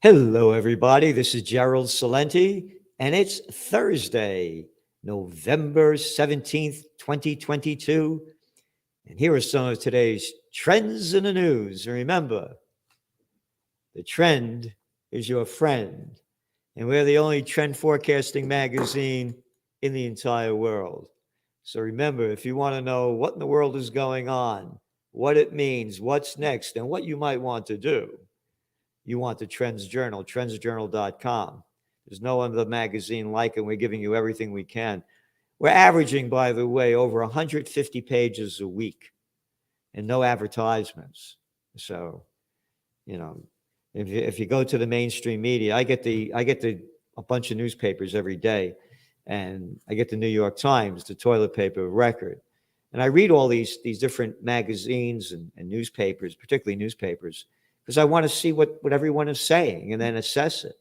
Hello, everybody. This is Gerald Salenti, and it's Thursday, November 17th, 2022. And here are some of today's trends in the news. And remember, the trend is your friend. And we're the only trend forecasting magazine in the entire world. So remember, if you want to know what in the world is going on, what it means, what's next, and what you might want to do, you want the Trends Journal, trendsjournal.com. There's no other magazine like it. We're giving you everything we can. We're averaging, by the way, over 150 pages a week and no advertisements. So, you know, if you go to the mainstream media, I get a bunch of newspapers every day, and I get the New York Times, the toilet paper of record. And I read all these different magazines and newspapers, particularly newspapers, because I want to see what everyone is saying and then assess it.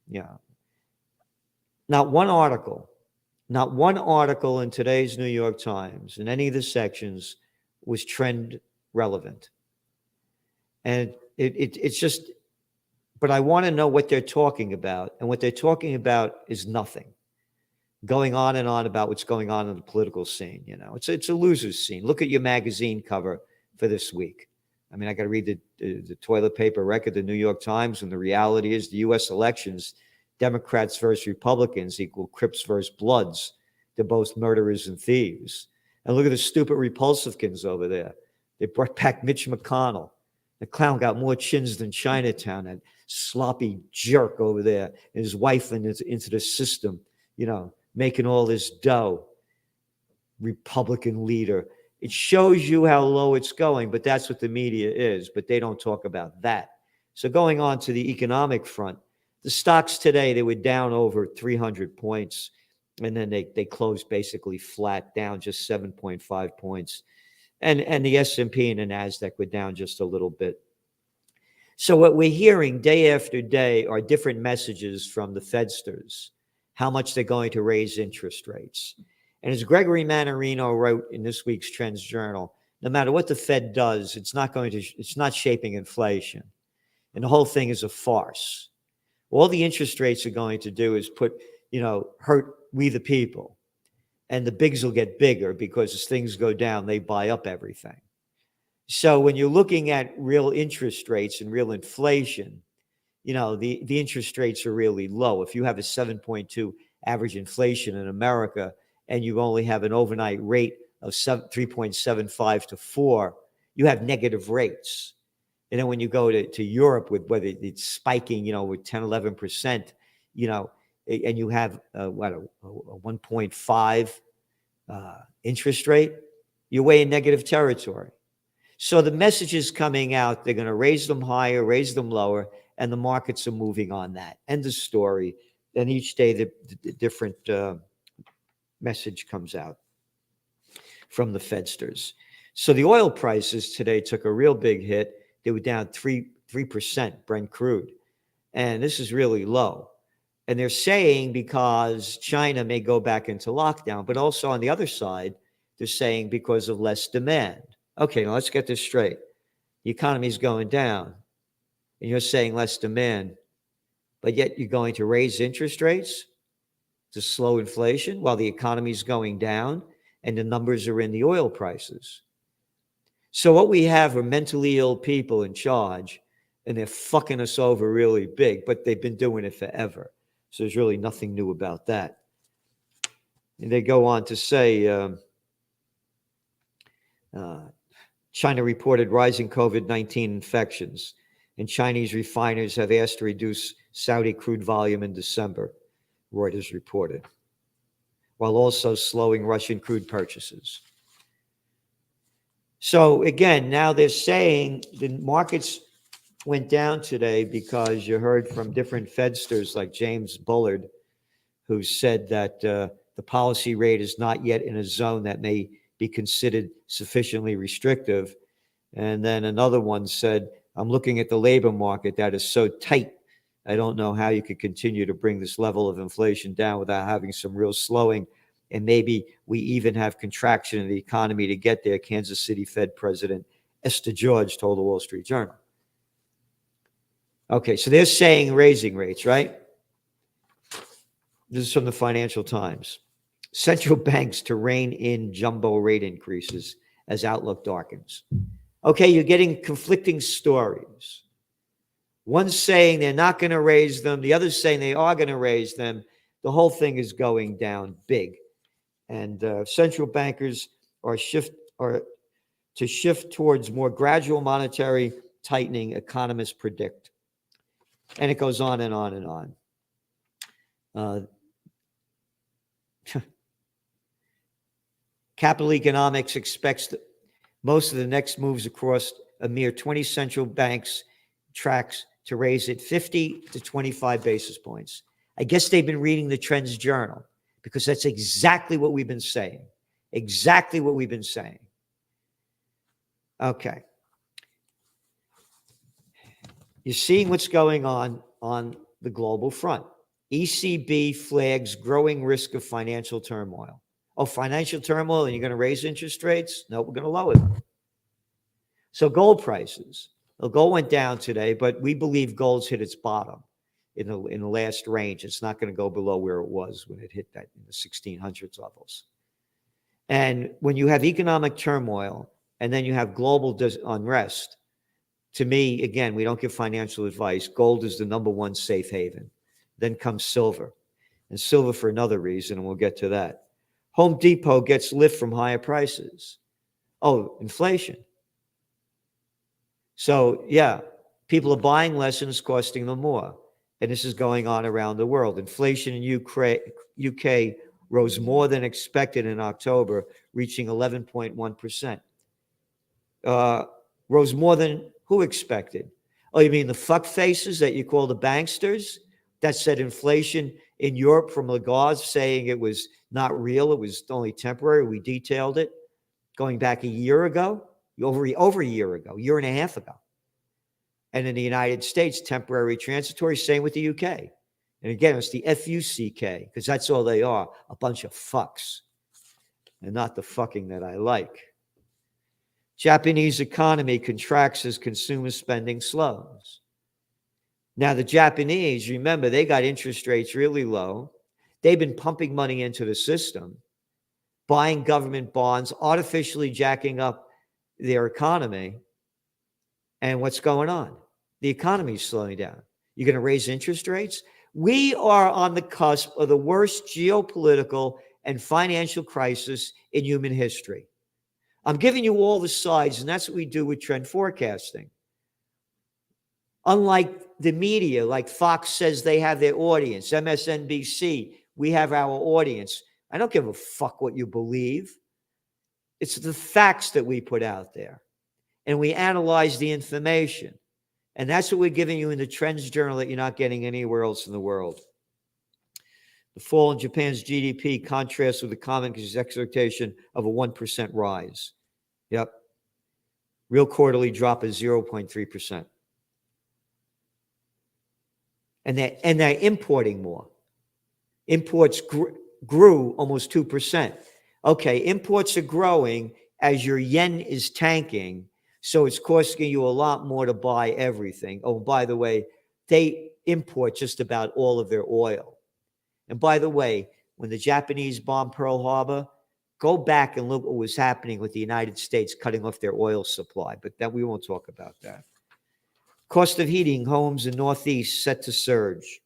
Yeah. Not one article in today's New York Times in any of the sections was trend relevant. And it's just, but I want to know what they're talking about. And what they're talking about is nothing. Going on and on about what's going on in the political scene. It's a loser's scene. Look at your magazine cover for this week. I mean, I got to read the toilet paper record, the New York Times, and the reality is the U.S. elections, Democrats versus Republicans equal Crips versus Bloods. They're both murderers and thieves. And look at the stupid repulsivekins over there. They brought back Mitch McConnell. The clown got more chins than Chinatown, that sloppy jerk over there, and his wife into the system, making all this dough. Republican leader. It shows you how low it's going, but that's what the media is. But they don't talk about that. So going on to the economic front, the stocks today, they were down over 300 points, and then they closed basically flat, down just 7.5 points. And the S&P and the NASDAQ were down just a little bit. So what we're hearing day after day are different messages from the Fedsters, how much they're going to raise interest rates. And as Gregory Mannarino wrote in this week's Trends Journal, no matter what the Fed does, it's not shaping inflation. And the whole thing is a farce. All the interest rates are going to do is hurt we the people. And the bigs will get bigger because as things go down, they buy up everything. So when you're looking at real interest rates and real inflation, the interest rates are really low. If you have a 7.2 average inflation in America and you only have an overnight rate of 3.75 to 4, you have negative rates. And then when you go to Europe with whether it's spiking, with 10, 11%, and you have a 1.5 interest rate, you're way in negative territory. So the message is coming out. They're going to raise them higher, raise them lower, and the markets are moving on that. End of story. And each day the different message comes out from the Fedsters. So the oil prices today took a real big hit. They were down 3% Brent crude. And this is really low. And they're saying because China may go back into lockdown, but also on the other side, they're saying because of less demand. Okay, now let's get this straight. The economy is going down, and you're saying less demand, but yet you're going to raise interest rates to slow inflation while the economy is going down, and the numbers are in the oil prices. So what we have are mentally ill people in charge, and they're fucking us over really big, but they've been doing it forever. So there's really nothing new about that. And they go on to say, China reported rising COVID-19 infections, and Chinese refiners have asked to reduce Saudi crude volume in December, Reuters reported, while also slowing Russian crude purchases. So again, now they're saying the markets went down today because you heard from different Fedsters like James Bullard, who said that the policy rate is not yet in a zone that may be considered sufficiently restrictive. And then another one said, I'm looking at the labor market that is so tight. I don't know how you could continue to bring this level of inflation down without having some real slowing. And maybe we even have contraction in the economy to get there, Kansas City Fed President Esther George told the Wall Street Journal. Okay, so they're saying raising rates, right? This is from the Financial Times. Central banks to rein in jumbo rate increases as outlook darkens. Okay, you're getting conflicting stories. One's saying they're not going to raise them. The other's saying they are going to raise them. The whole thing is going down big. And central bankers are to shift towards more gradual monetary tightening, economists predict. And it goes on and on and on. Capital Economics expects most of the next moves across a mere 20 central banks tracks to raise it 50 to 25 basis points. I guess they've been reading the Trends Journal because that's exactly what we've been saying. Exactly what we've been saying. Okay. You're seeing what's going on the global front. ECB flags growing risk of financial turmoil. Oh, financial turmoil, and you're going to raise interest rates? No, we're going to lower them. So gold prices. Well, gold went down today, but we believe gold's hit its bottom in the last range. It's not going to go below where it was when it hit that in the 1600s levels. And when you have economic turmoil and then you have global unrest, to me, again, we don't give financial advice. Gold is the number one safe haven. Then comes silver, and silver for another reason, and we'll get to that. Home Depot gets lift from higher prices. Oh, inflation. So, yeah, people are buying less and it's costing them more. And this is going on around the world. Inflation in UK rose more than expected in October, reaching 11.1%. Rose more than who expected? Oh, you mean the fuck faces that you call the banksters? That said inflation in Europe from Lagarde saying it was not real, it was only temporary. We detailed it going back a year ago, over a year ago, year and a half ago. And in the United States, temporary, transitory, same with the UK. And again, it's the FUCK, because that's all they are, a bunch of fucks. And not the fucking that I like. Japanese economy contracts as consumer spending slows. Now, the Japanese, remember, they got interest rates really low. They've been pumping money into the system, buying government bonds, artificially jacking up their economy. And what's going on? The economy is slowing down. You're going to raise interest rates? We are on the cusp of the worst geopolitical and financial crisis in human history. I'm giving you all the sides, and that's what we do with trend forecasting. Unlike the media, like Fox says they have their audience, MSNBC, we have our audience. I don't give a fuck what you believe. It's the facts that we put out there. And we analyze the information. And that's what we're giving you in the Trends Journal that you're not getting anywhere else in the world. The fall in Japan's GDP contrasts with the economist's expectation of a 1% rise. Yep. Real quarterly drop is 0.3%. And they're importing more. Imports grew almost 2%. Okay, imports are growing as your yen is tanking, so it's costing you a lot more to buy everything. Oh, by the way, they import just about all of their oil. And by the way, when the Japanese bombed Pearl Harbor, go back and look what was happening with the United States cutting off their oil supply, but that we won't talk about that. Cost of heating homes in Northeast set to surge.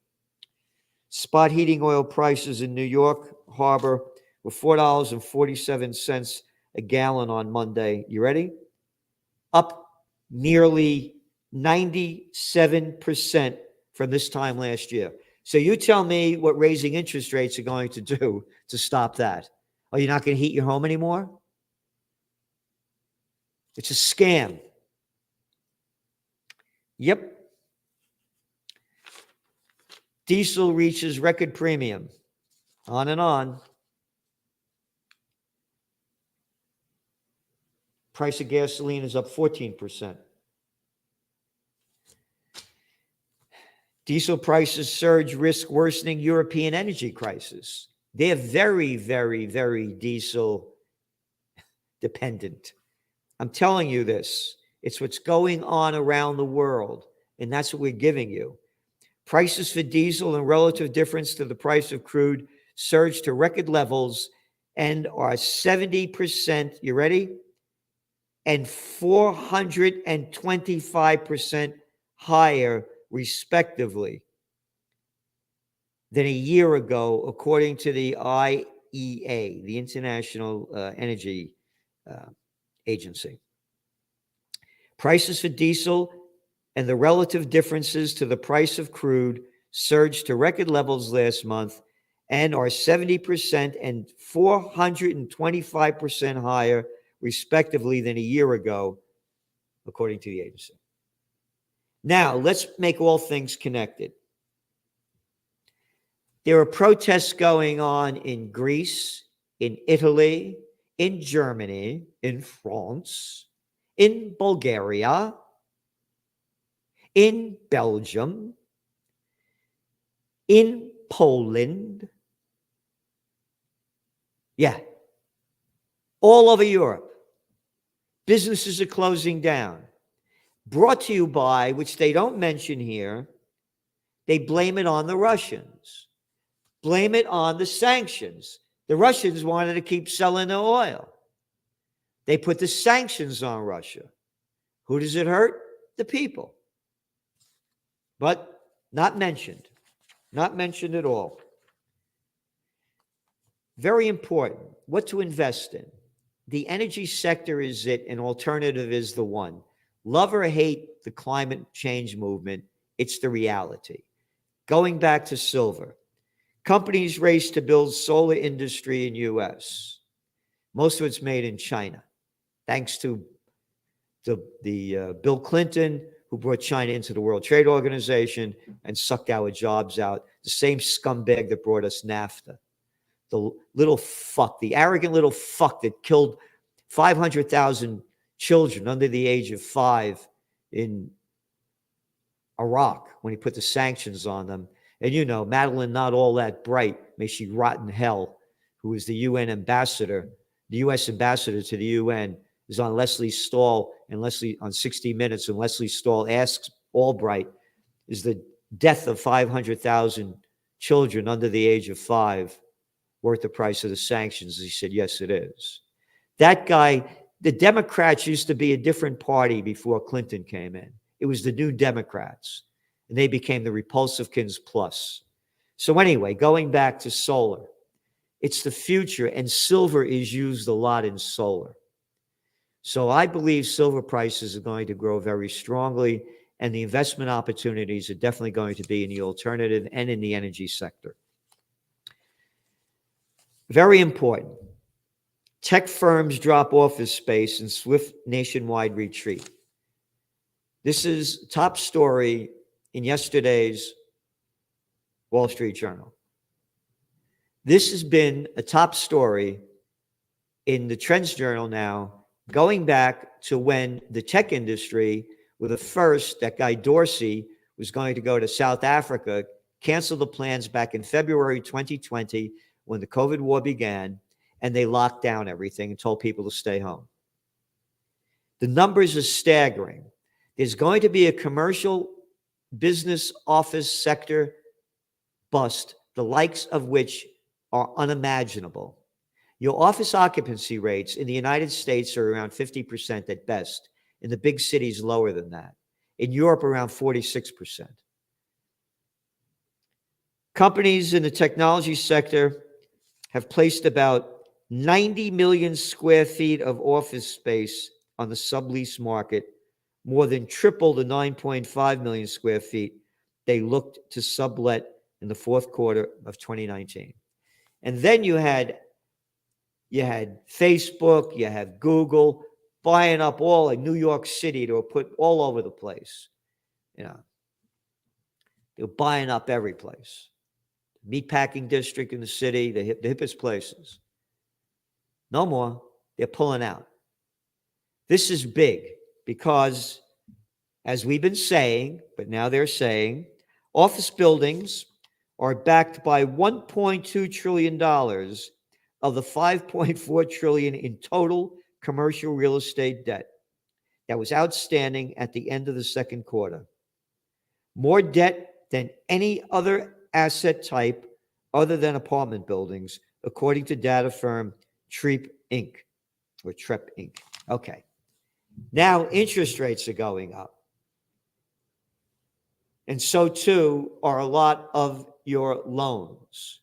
Spot heating oil prices in New York Harbor were $4.47 a gallon on Monday. You ready? Up nearly 97% from this time last year. So you tell me what raising interest rates are going to do to stop that. Are you not going to heat your home anymore? It's a scam. Yep. Diesel reaches record premium. On and on. Price of gasoline is up 14%. Diesel prices surge, risk worsening European energy crisis. They're very, very, very diesel dependent. I'm telling you this. It's what's going on around the world. and that's what we're giving you. Prices for diesel and relative difference to the price of crude surged to record levels and are 70%, you ready? And 425% higher, respectively, than a year ago, according to the IEA, the International Energy Agency. Prices for diesel and the relative differences to the price of crude surged to record levels last month and are 70% and 425% higher, respectively, than a year ago, according to the agency. Now, let's make all things connected. There are protests going on in Greece, in Italy, in Germany, in France, in Bulgaria, in Belgium, in Poland. Yeah. All over Europe. Businesses are closing down. Brought to you by, which they don't mention here, they blame it on the Russians. Blame it on the sanctions. The Russians wanted to keep selling their oil. They put the sanctions on Russia. Who does it hurt? The people. But not mentioned. Not mentioned at all. Very important. What to invest in. The energy sector is it, an alternative is the one. Love or hate the climate change movement, it's the reality. Going back to silver. Companies race to build solar industry in U.S. Most of it's made in China, thanks to the Bill Clinton, who brought China into the World Trade Organization and sucked our jobs out. The same scumbag that brought us NAFTA. The little fuck, the arrogant little fuck that killed 500,000 children under the age of 5 in Iraq when he put the sanctions on them. And you know, Madeline, not all that bright, may she rot in hell, who is the UN ambassador, the U.S. ambassador to the UN, is on Lesley Stahl and Leslie on 60 Minutes, and Lesley Stahl asks Albright, is the death of 500,000 children under the age of 5 worth the price of the sanctions? He said, yes, it is. That guy, the Democrats used to be a different party before Clinton came in. It was the New Democrats, and they became the Repulsivkins Plus. So anyway, going back to solar, it's the future, and silver is used a lot in solar. So I believe silver prices are going to grow very strongly, and the investment opportunities are definitely going to be in the alternative and in the energy sector. Very important. Tech firms drop office space in swift nationwide retreat. This is top story in yesterday's Wall Street Journal. This has been a top story in the Trends Journal now, going back to when the tech industry, with the first, that guy Dorsey was going to go to South Africa, canceled the plans back in February 2020 when the COVID war began, and they locked down everything and told people to stay home. The numbers are staggering. There's going to be a commercial business office sector bust, the likes of which are unimaginable. Your office occupancy rates in the United States are around 50% at best. In the big cities, lower than that. In Europe, around 46%. Companies in the technology sector have placed about 90 million square feet of office space on the sublease market, more than triple the 9.5 million square feet they looked to sublet in the fourth quarter of 2019. And then you had Facebook, you have Google buying up all in New York City. They were put all over the place. You know, they're buying up every place. Meatpacking district in the city, the hippest places. No more. They're pulling out. This is big because, as we've been saying, but now they're saying, office buildings are backed by $1.2 trillion of the $5.4 trillion in total commercial real estate debt that was outstanding at the end of the second quarter. more debt than any other asset type other than apartment buildings, according to data firm Treep Inc. or Trep Inc. Okay. Now interest rates are going up. And so too are a lot of your loans.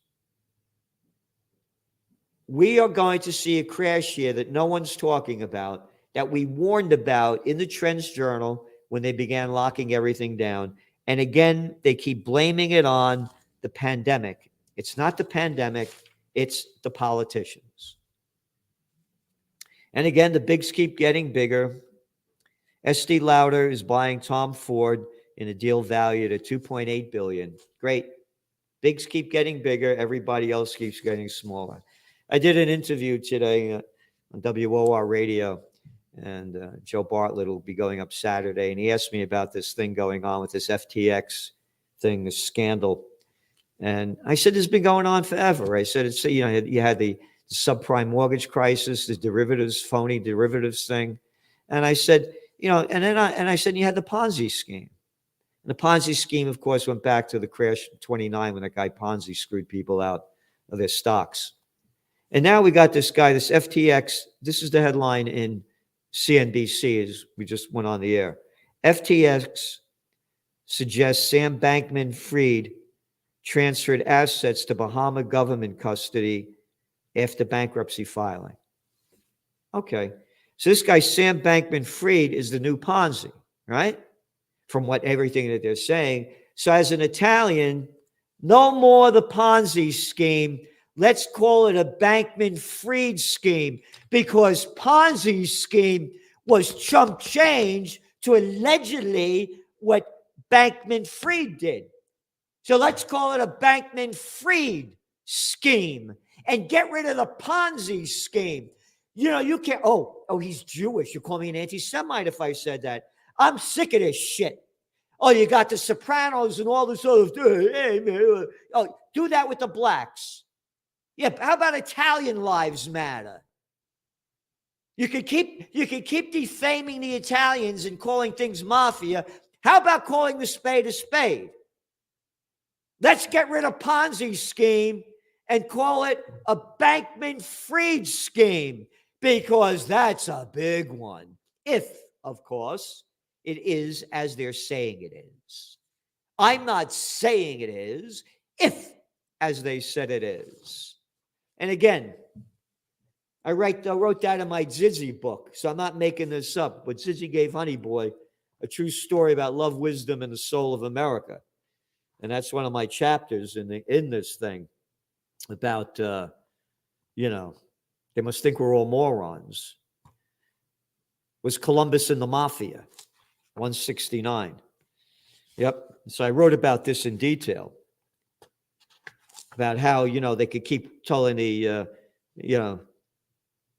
We are going to see a crash here that no one's talking about, that we warned about in the Trends Journal when they began locking everything down. And again, they keep blaming it on the pandemic. It's not the pandemic, it's the politicians. And again, the bigs keep getting bigger. Estee Lauder is buying Tom Ford in a deal valued at $2.8 billion. Great. Bigs keep getting bigger. Everybody else keeps getting smaller. I did an interview today on WOR radio, and Joe Bartlett will be going up Saturday, and he asked me about this thing going on with this FTX thing, this scandal. And I said, it's been going on forever. I said, it's, you know, you had the subprime mortgage crisis, the derivatives, phony derivatives thing. And I said, you know, and then I said, you had the Ponzi scheme. And the Ponzi scheme, of course, went back to the crash in 29 when that guy Ponzi screwed people out of their stocks. And now we got this guy, this FTX. This is the headline in CNBC as we just went on the air. FTX suggests Sam Bankman-Fried transferred assets to Bahama government custody after bankruptcy filing. Okay. So this guy, Sam Bankman-Fried, is the new Ponzi, right? From what everything that they're saying. So as an Italian, no more the Ponzi scheme. Let's call it a Bankman-Fried scheme, because Ponzi scheme was chump change to allegedly what Bankman-Fried did. So let's call it a Bankman-Fried scheme and get rid of the Ponzi scheme. You know, you can't, oh, he's Jewish. You call me an anti-Semite if I said that. I'm sick of this shit. Oh, you got the Sopranos and all this other stuff. Hey, man. Oh, do that with the blacks. Yeah, how about Italian lives matter? You could keep defaming the Italians and calling things mafia. How about calling the spade a spade? Let's get rid of Ponzi scheme and call it a Bankman-Fried scheme, because that's a big one. If, of course, it is as they're saying it is. I'm not saying it is, if as they said it is. And again, I wrote that in my Zizzy book, so I'm not making this up, but Zizzy gave Honey Boy a true story about love, wisdom, and the soul of America. And that's one of my chapters in this thing about, they must think we're all morons. Was Columbus and the Mafia, 169. Yep. So I wrote about this in detail, about how, they could keep telling the,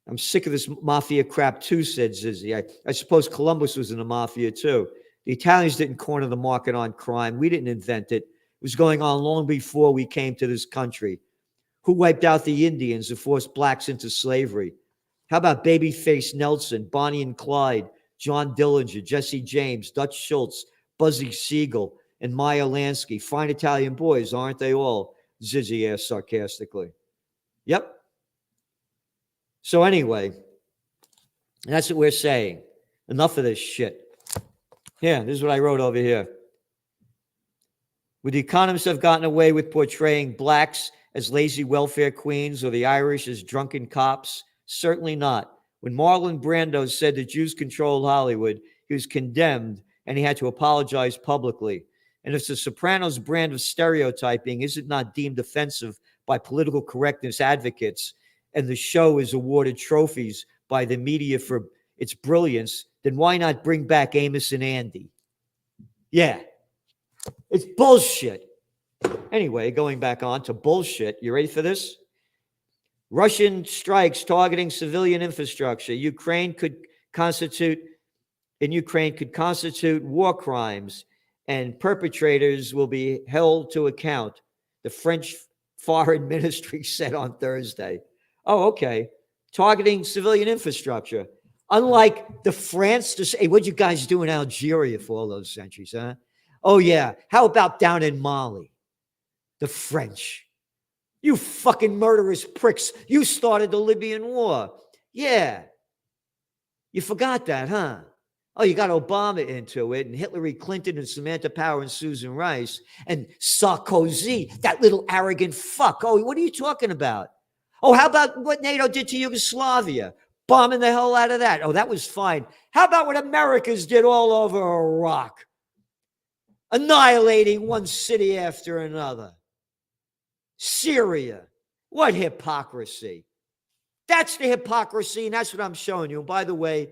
I'm sick of this mafia crap too, said Zizzy. I suppose Columbus was in the mafia too. The Italians didn't corner the market on crime. We didn't invent it. It was going on long before we came to this country. Who wiped out the Indians and forced blacks into slavery? How about Babyface Nelson, Bonnie and Clyde, John Dillinger, Jesse James, Dutch Schultz, Bugsy Siegel, and Meyer Lansky? Fine Italian boys, aren't they all? Zizzy asked sarcastically. Yep. So anyway, that's what we're saying. Enough of this shit. Yeah, this is what I wrote over here. Would the economists have gotten away with portraying blacks as lazy welfare queens or the Irish as drunken cops? Certainly not. When Marlon Brando said the Jews controlled Hollywood, he was condemned and he had to apologize publicly. And if the Sopranos brand of stereotyping is it not deemed offensive by political correctness advocates, and the show is awarded trophies by the media for its brilliance, then why not bring back Amos and Andy? Yeah, it's bullshit. Anyway, going back on to bullshit. You ready for this? Russian strikes targeting civilian infrastructure. Ukraine could constitute war crimes, and perpetrators will be held to account, the French Foreign Ministry said on Thursday. Oh, okay. Targeting civilian infrastructure. Unlike the France to say, hey, what'd you guys do in Algeria for all those centuries, huh? Oh, yeah. How about down in Mali? The French. You fucking murderous pricks. You started the Libyan war. Yeah. You forgot that, huh? Oh, you got Obama into it, and Hillary Clinton and Samantha Power and Susan Rice and Sarkozy, that little arrogant fuck. Oh, what are you talking about? Oh, how about what NATO did to Yugoslavia? Bombing the hell out of that. Oh, that was fine. How about what Americans did all over Iraq? Annihilating one city after another. Syria. What hypocrisy. That's the hypocrisy, and that's what I'm showing you. And by the way,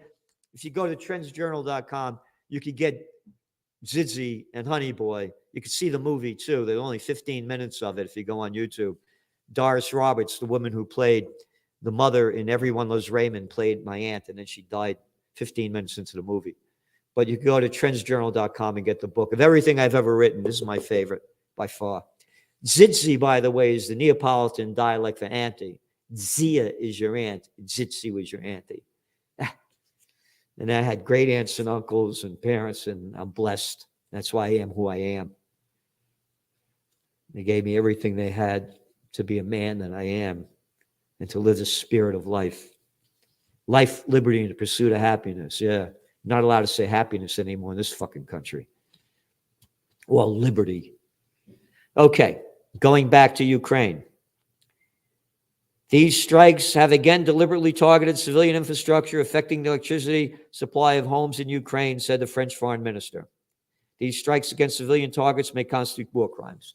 if you go to trendsjournal.com, you can get Zidzi and Honey Boy. You can see the movie, too. There's only 15 minutes of it if you go on YouTube. Doris Roberts, the woman who played the mother in Every One Loves Raymond, played my aunt, and then she died 15 minutes into the movie. But you can go to trendsjournal.com and get the book of everything I've ever written. This is my favorite by far. Zidzi, by the way, is the Neapolitan dialect for auntie. Zia is your aunt. Zitzi was your auntie. And I had great aunts and uncles and parents, and I'm blessed. That's why I am who I am. They gave me everything they had to be a man that I am and to live the spirit of life. Life, liberty, and the pursuit of happiness. Yeah. Not allowed to say happiness anymore in this fucking country. Well, liberty. Okay. Going back to Ukraine. These strikes have again deliberately targeted civilian infrastructure, affecting the electricity supply of homes in Ukraine, said the French foreign minister. These strikes against civilian targets may constitute war crimes.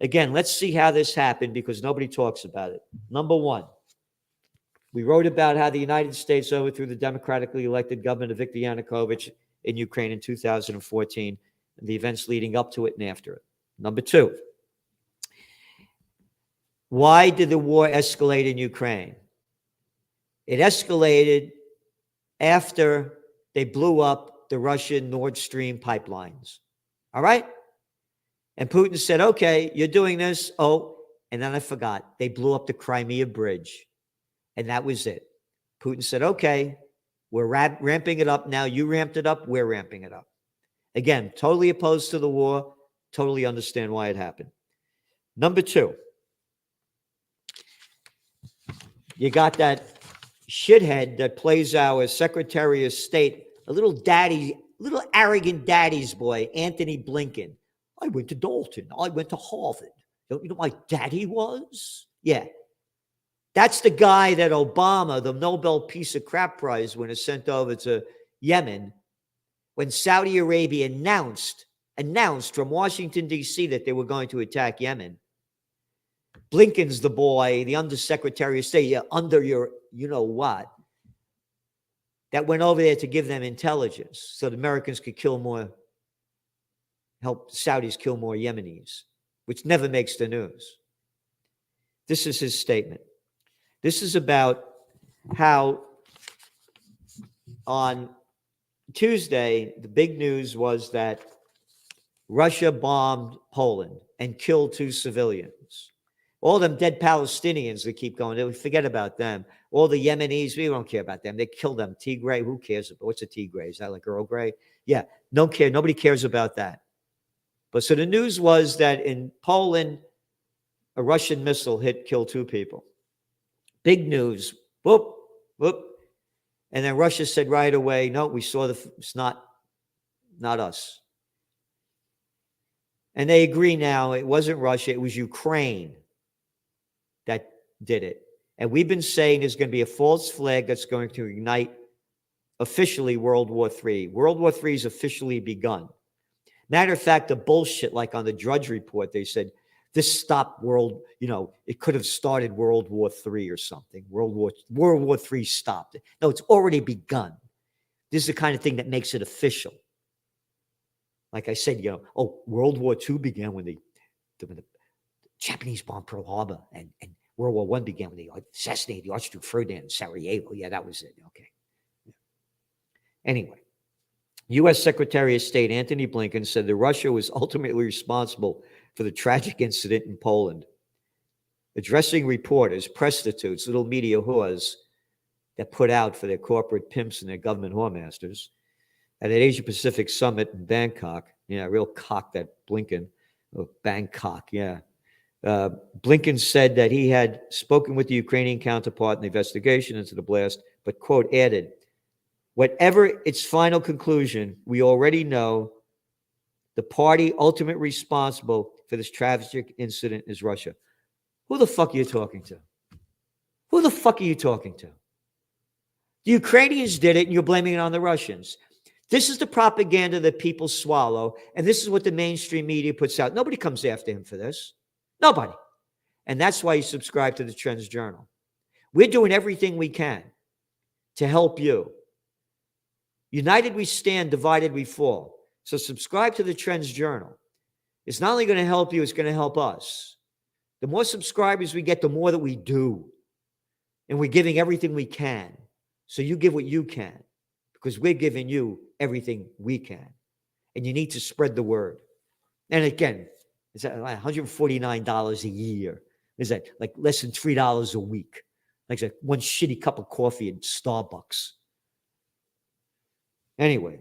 Again, let's see how this happened because nobody talks about it. Number one, we wrote about how the United States overthrew the democratically elected government of Viktor Yanukovych in Ukraine in 2014 and the events leading up to it and after it. Number two, why did the war escalate in Ukraine? It escalated after they blew up the Russian Nord Stream pipelines. All right? And Putin said, okay, you're doing this. Oh, and then I forgot. They blew up the Crimea Bridge. And that was it. Putin said, okay, we're ramping it up now. You ramped it up. We're ramping it up. Again, totally opposed to the war. Totally understand why it happened. Number two, you got that shithead that plays our Secretary of State, a little arrogant daddy's boy, Anthony Blinken. I went to Dalton. I went to Harvard. Don't you know my daddy was? Yeah. That's the guy that Obama, the Nobel Peace of Crap Prize winner, sent over to Yemen when Saudi Arabia announced from Washington, D.C. that they were going to attack Yemen. Blinken's the boy, the undersecretary of state, under your you-know-what, that went over there to give them intelligence so the Americans could help Saudis kill more Yemenis, which never makes the news. This is his statement. This is about how on Tuesday, the big news was that Russia bombed Poland and killed 2 civilians. All them dead Palestinians that keep going, they forget about them. All the Yemenis, we don't care about them. They killed them. Tigray, who cares? What's a Tigray? Is that like Earl Grey? Yeah, don't care. Nobody cares about that. But so the news was that in Poland, a Russian missile killed 2 people. Big news. Whoop, whoop. And then Russia said right away, no, we saw it's not us. And they agree now it wasn't Russia, it was Ukraine that did it. And we've been saying there's going to be a false flag that's going to ignite officially World War III. World War III is officially begun. Matter of fact, the bullshit, like on the Drudge Report, they said this stopped it could have started World War III or something. World War III stopped it. No, it's already begun. This is the kind of thing that makes it official. Like I said, World War II began when the Japanese bombed Pearl Harbor, and World War I began when they assassinated the Archduke Ferdinand in Sarajevo. Yeah, that was it. Okay. Anyway, U.S. Secretary of State Anthony Blinken said that Russia was ultimately responsible for the tragic incident in Poland. Addressing reporters, prostitutes, little media whores that put out for their corporate pimps and their government whoremasters at an Asia-Pacific summit in Bangkok Yeah, real cock, that Blinken. Oh, Bangkok, yeah. Blinken said that he had spoken with the Ukrainian counterpart in the investigation into the blast, but, quote, added, whatever its final conclusion, we already know the party ultimate responsible for this tragic incident is Russia. Who the fuck are you talking to? Who the fuck are you talking to? The Ukrainians did it, and you're blaming it on the Russians. This is the propaganda that people swallow, and this is what the mainstream media puts out. Nobody comes after him for this. Nobody. And that's why you subscribe to the Trends Journal. We're doing everything we can to help you. United we stand, divided we fall. So subscribe to the Trends Journal. It's not only going to help you, it's going to help us. The more subscribers we get, the more that we do. And we're giving everything we can. So you give what you can, because we're giving you everything we can. And you need to spread the word. And again, it's $149 a year. Is that like less than $3 a week? Like that one shitty cup of coffee at Starbucks. Anyway.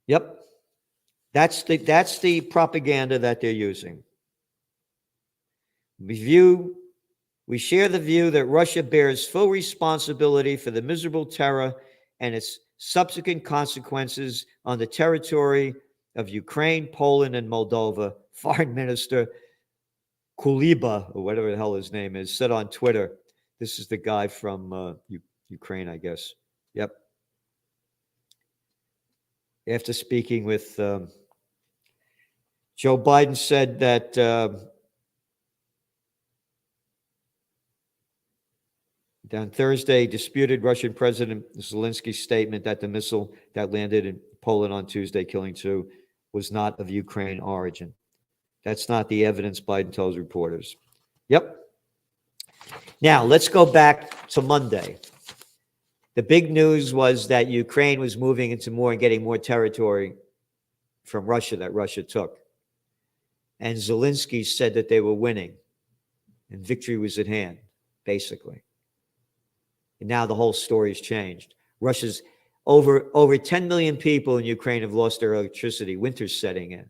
Yep. That's the propaganda that they're using. We share the view that Russia bears full responsibility for the miserable terror and its subsequent consequences on the territory of Ukraine, Poland, and Moldova. Foreign Minister Kuleba, or whatever the hell his name is, said on Twitter. This is the guy from Ukraine, I guess. Yep. After speaking with Joe Biden, said that on Thursday, disputed Russian President Zelensky's statement that the missile that landed in Poland on Tuesday, killing 2, was not of Ukraine origin. That's not the evidence, Biden tells reporters. Yep. Now, let's go back to Monday. The big news was that Ukraine was moving into more and getting more territory from Russia that Russia took. And Zelensky said that they were winning and victory was at hand, basically. And now the whole story has changed. Russia's over 10 million people in Ukraine have lost their electricity. Winter's setting in.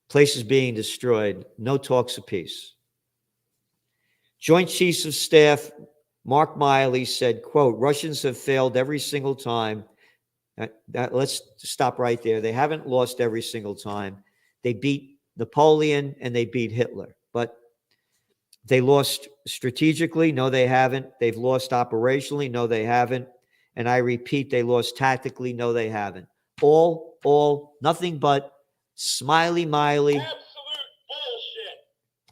Places being destroyed. No talks of peace. Joint Chiefs of Staff Mark Miley said, quote, Russians have failed every single time. Let's stop right there. They haven't lost every single time. They beat Napoleon and they beat Hitler. But they lost strategically. No, they haven't. They've lost operationally. No, they haven't. And I repeat, they lost tactically. No, they haven't. All, nothing but Smiley Miley. Absolute bullshit.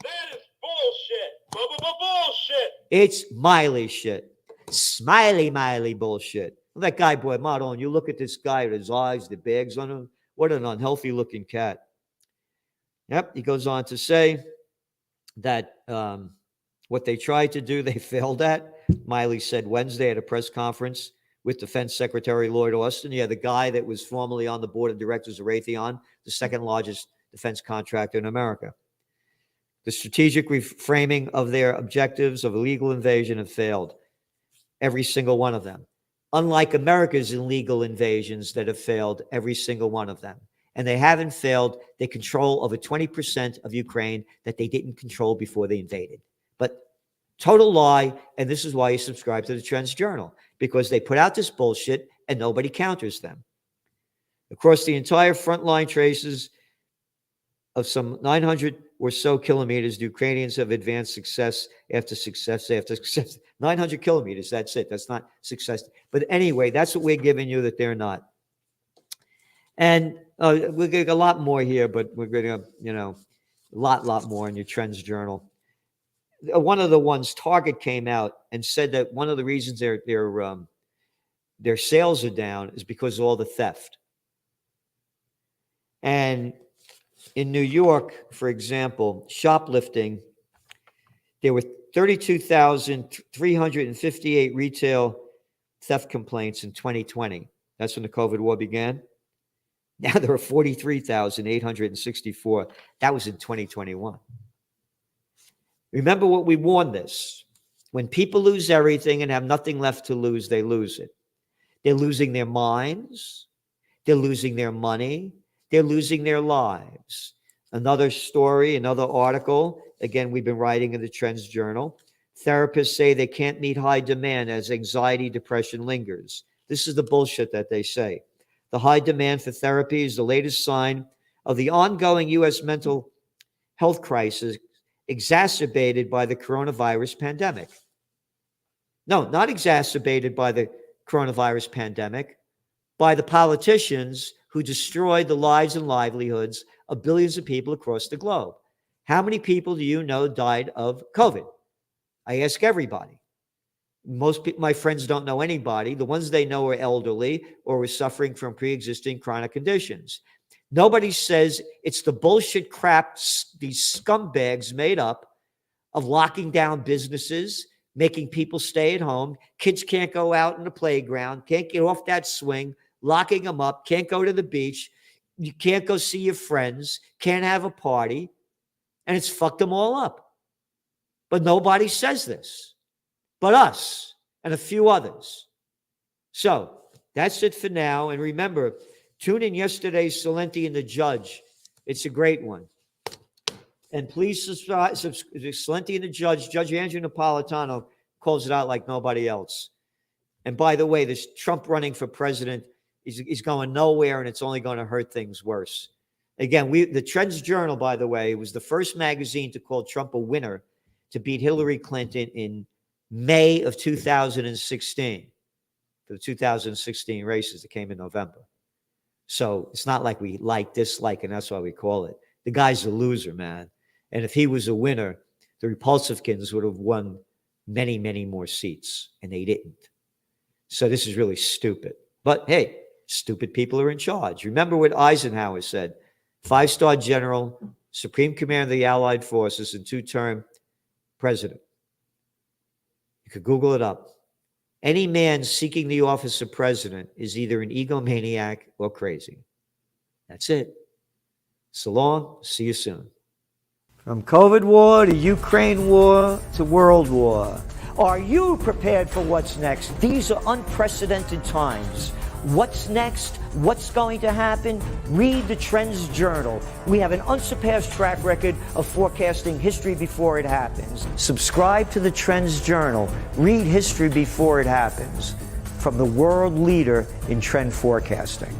That is bullshit. Bullshit. It's Miley shit. Smiley Miley bullshit. That guy, boy, Madon, you look at this guy with his eyes, the bags on him. What an unhealthy looking cat. Yep, he goes on to say that what they tried to do, they failed at. Miley said Wednesday at a press conference with Defense Secretary Lloyd Austin. Yeah, the guy that was formerly on the board of directors of Raytheon, the second largest defense contractor in America. The strategic reframing of their objectives of illegal invasion have failed. Every single one of them. Unlike America's illegal invasions that have failed, every single one of them. And they haven't failed. They control over 20% of Ukraine that they didn't control before they invaded. But total lie, and this is why you subscribe to the Trends Journal, because they put out this bullshit and nobody counters them. Across the entire front line traces of some 900 or so kilometers, the Ukrainians have advanced success after success after success. 900 kilometers, that's it. That's not success. But anyway, that's what we're giving you that they're not. And we're getting a lot more here, but we're going to, a lot more in your Trends Journal. One of the ones, Target, came out and said that one of the reasons their sales are down is because of all the theft. And in New York, for example, shoplifting, there were 32,358 retail theft complaints in 2020. That's when the COVID war began. Now there are 43,864. That was in 2021. Remember what we warned this. When people lose everything and have nothing left to lose, they lose it. They're losing their minds. They're losing their money. They're losing their lives. Another story, another article. Again, we've been writing in the Trends Journal. Therapists say they can't meet high demand as anxiety, depression lingers. This is the bullshit that they say. The high demand for therapy is the latest sign of the ongoing U.S. mental health crisis exacerbated by the coronavirus pandemic. No, not exacerbated by the coronavirus pandemic, by the politicians who destroyed the lives and livelihoods of billions of people across the globe. How many people do you know died of COVID? I ask everybody. Most my friends don't know anybody. The ones they know are elderly or were suffering from pre-existing chronic conditions. Nobody says it's the bullshit crap these scumbags made up of locking down businesses, making people stay at home. Kids can't go out in the playground, can't get off that swing, locking them up, can't go to the beach, you can't go see your friends, can't have a party, and it's fucked them all up. But nobody says this, but us and a few others. So that's it for now. And remember, tune in yesterday's Salenti and the Judge. It's a great one. And please subscribe. Salenti and the Judge. Judge Andrew Napolitano calls it out like nobody else. And by the way, this Trump running for president is going nowhere, and it's only going to hurt things worse. Again, the Trends Journal, by the way, was the first magazine to call Trump a winner to beat Hillary Clinton in May of 2016 for the 2016 races that came in November. So it's not like we dislike, and that's why we call it. The guy's a loser, man. And if he was a winner, the Republicans would have won many, many more seats, and they didn't. So this is really stupid. But hey, stupid people are in charge. Remember what Eisenhower said, 5-star general, supreme commander of the Allied forces, and 2-term president. You could Google it up. Any man seeking the office of president is either an egomaniac or crazy. That's it. So long. See you soon. From COVID war to Ukraine war to world war. Are you prepared for what's next? These are unprecedented times. What's next? What's going to happen? Read the Trends Journal. We have an unsurpassed track record of forecasting history before it happens. Subscribe to the Trends Journal. Read history before it happens. From the world leader in trend forecasting.